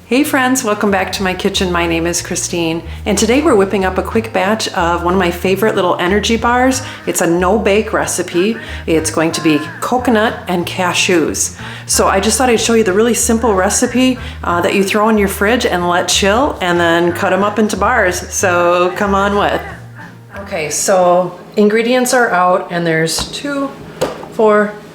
Hey friends, welcome back to my kitchen. My name is Christine, and today we're whipping up a quick batch of one of my favorite little energy bars. It's a no-bake recipe. It's going to be coconut and cashews. So I just thought I'd show you the really simple recipe that you throw in your fridge and let chill, and then cut them up into bars. So come on with. Okay, so ingredients are out, and there's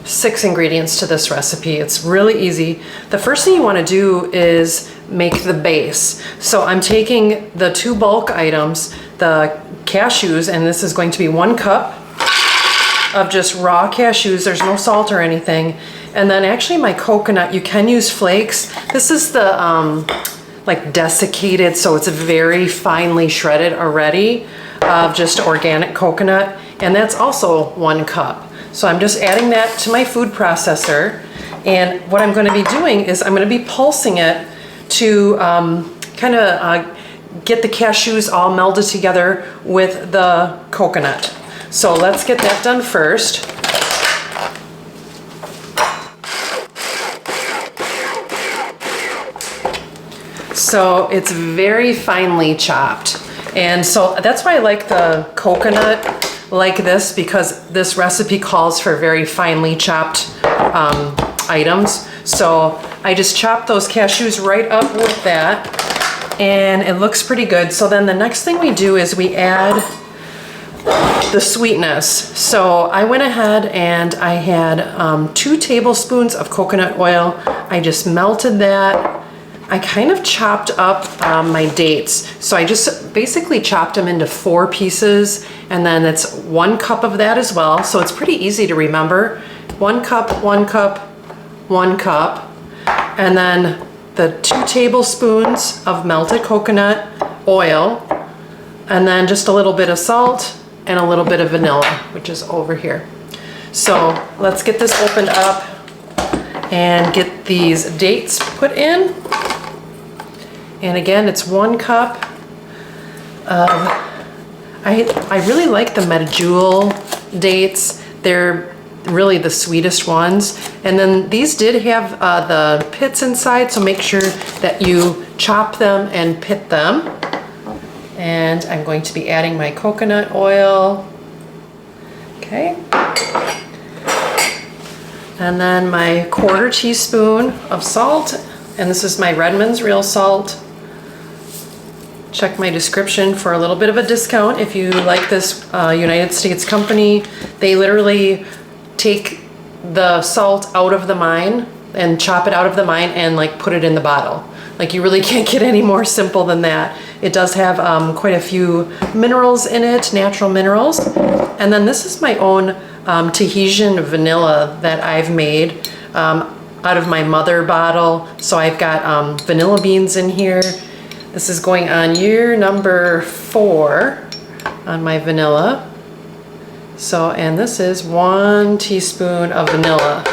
6 ingredients to this recipe. It's really easy. The first thing you want to do is make the base. So I'm taking the 2 bulk items, the cashews, and this is going to be 1 cup of just raw cashews. There's no salt or anything. And then actually my coconut, you can use flakes. This is the like desiccated, so it's very finely shredded already of just organic coconut. And that's also 1 cup. So I'm just adding that to my food processor, and what I'm going to be doing is I'm going to be pulsing it to kind of get the cashews all melded together with the coconut. So let's get that done first. So it's very finely chopped, and so that's why I like the coconut like this, because this recipe calls for very finely chopped items. So I just chopped those cashews right up with that, and it looks pretty good. So then the next thing we do is we add the sweetness. So I went ahead and I had 2 tablespoons of coconut oil. I just melted that. I kind of chopped up my dates. So I just basically chopped them into 4 pieces, and then it's 1 cup of that as well. So it's pretty easy to remember. 1 cup, 1 cup, 1 cup, and then the 2 tablespoons of melted coconut oil, and then just a little bit of salt and a little bit of vanilla, which is over here. So let's get this opened up and get these dates put in. And again, it's 1 cup of, I really like the medjool dates. They're really the sweetest ones. And then these did have the pits inside, so make sure that you chop them and pit them. And I'm going to be adding my coconut oil. Okay. And then my 1/4 teaspoon of salt. And this is my Redmond's real salt. Check my description for a little bit of a discount if you like this United States company. They literally take the salt out of the mine and chop it out of the mine and like put it in the bottle. Like, you really can't get any more simple than that. It does have quite a few minerals in it, natural minerals. And then this is my own Tahitian vanilla that I've made out of my mother bottle. So I've got vanilla beans in here. This is going on year number 4 on my vanilla. So, and this is 1 teaspoon of vanilla.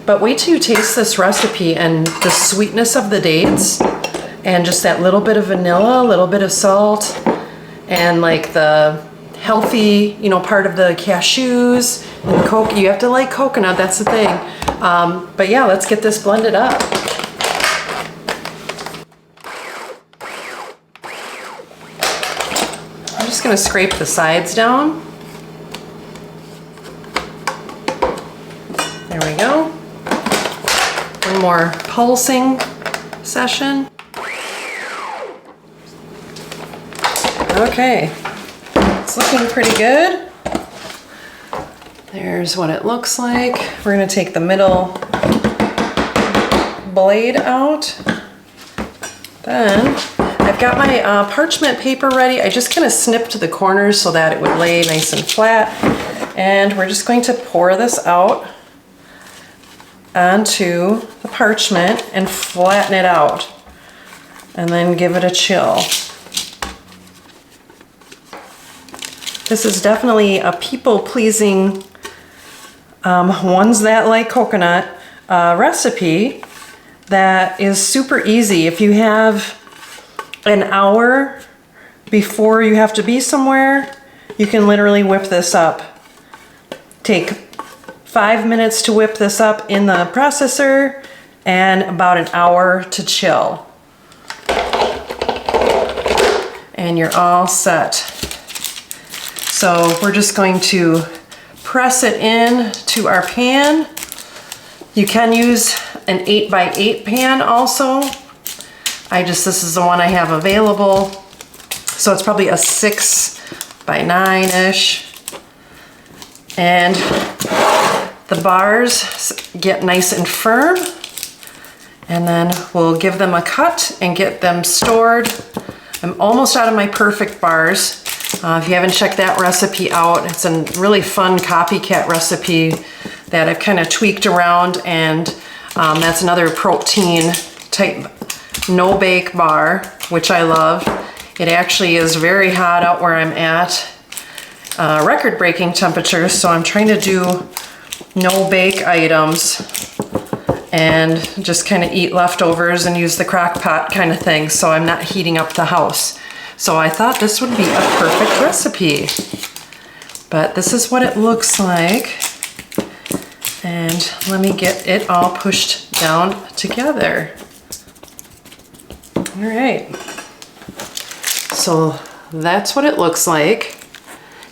But wait till you taste this recipe and the sweetness of the dates and just that little bit of vanilla, a little bit of salt, and like the healthy, you know, part of the cashews and the coke. You have to like coconut, that's the thing. But yeah, let's get this blended up. I'm just gonna scrape the sides down. There we go. One more pulsing session. Okay, it's looking pretty good. There's what it looks like. We're gonna take the middle blade out. Then I've got my parchment paper ready. I just kind of snipped the corners so that it would lay nice and flat. And we're just going to pour this out onto the parchment and flatten it out. And then give it a chill. This is definitely a people-pleasing, ones that like coconut recipe that is super easy. If you have an hour before you have to be somewhere, you can literally whip this up. Take 5 minutes to whip this up in the processor, and about an hour to chill. And you're all set. So we're just going to press it in to our pan. You can use an 8x8 pan also. This is the one I have available. So it's probably a 6x9-ish. And the bars get nice and firm. And then we'll give them a cut and get them stored. I'm almost out of my perfect bars. If you haven't checked that recipe out, it's a really fun copycat recipe that I've kind of tweaked around, and that's another protein type no-bake bar, which I love. It actually is very hot out where I'm at, record-breaking temperatures, so I'm trying to do no-bake items and just kind of eat leftovers and use the crock pot kind of thing, so I'm not heating up the house. So I thought this would be a perfect recipe. But this is what it looks like. And let me get it all pushed down together. All right. So that's what it looks like.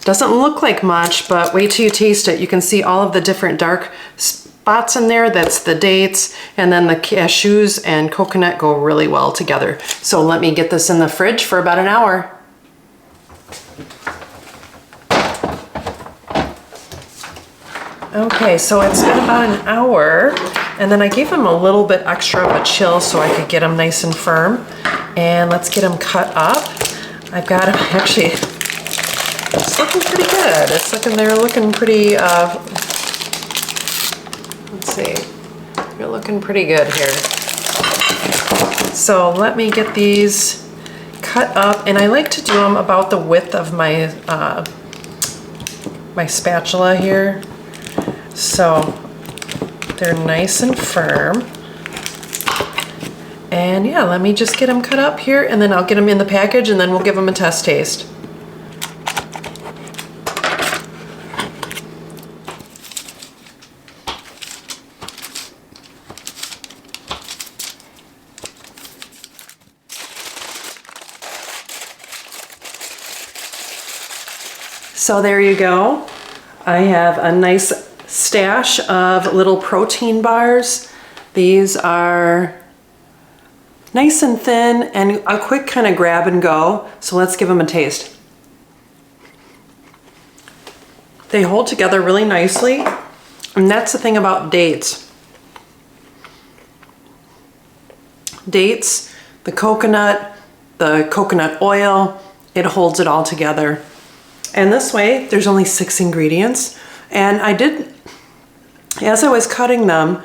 Doesn't look like much, but wait till you taste it. You can see all of the different dark spots in there. That's the dates, and then the cashews and coconut go really well together. So let me get this in the fridge for about an hour. Okay, so it's been about an hour, and then I gave them a little bit extra of a chill so I could get them nice and firm. And let's get them cut up. I've got them actually, it's looking pretty good. They're looking pretty, let's see, they're looking pretty good here. So let me get these cut up, and I like to do them about the width of my, my spatula here. So they're nice and firm. And yeah, let me just get them cut up here, and then I'll get them in the package, and then we'll give them a test taste. So there you go. I have a nice stash of little protein bars. These are nice and thin and a quick kind of grab and go. So let's give them a taste. They hold together really nicely, and that's the thing about dates. Dates, the coconut oil, it holds it all together. And this way, there's only 6 ingredients. And I did, as I was cutting them,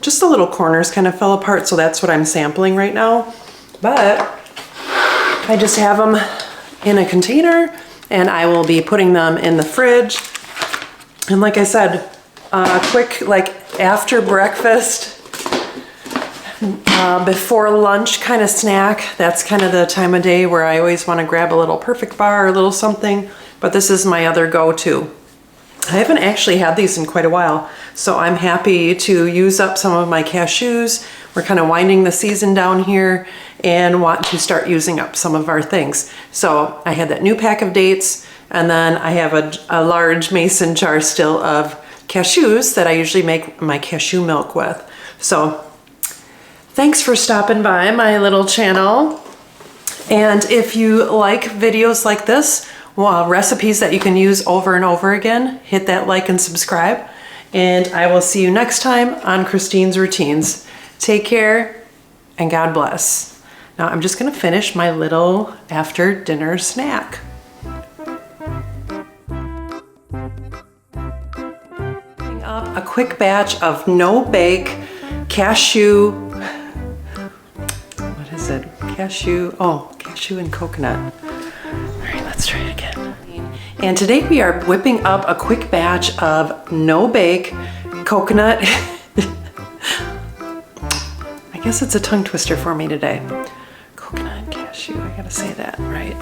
just the little corners kind of fell apart, so that's what I'm sampling right now. But I just have them in a container, and I will be putting them in the fridge. And like I said, quick, like after breakfast, before lunch kind of snack. That's kind of the time of day where I always want to grab a little perfect bar or a little something, but this is my other go-to. I haven't actually had these in quite a while, so I'm happy to use up some of my cashews. We're kind of winding the season down here and want to start using up some of our things. So I had that new pack of dates, and then I have a large mason jar still of cashews that I usually make my cashew milk with. So thanks for stopping by my little channel. And if you like videos like this, recipes that you can use over and over again, hit that like and subscribe. And I will see you next time on Christine's Routines. Take care and God bless. Now I'm just gonna finish my little after dinner snack. Up a quick batch of no-bake cashew, what is it? Cashew and coconut. All right, let's try it again. And today we are whipping up a quick batch of no-bake coconut. I guess it's a tongue twister for me today. Coconut, cashew, I gotta say that right.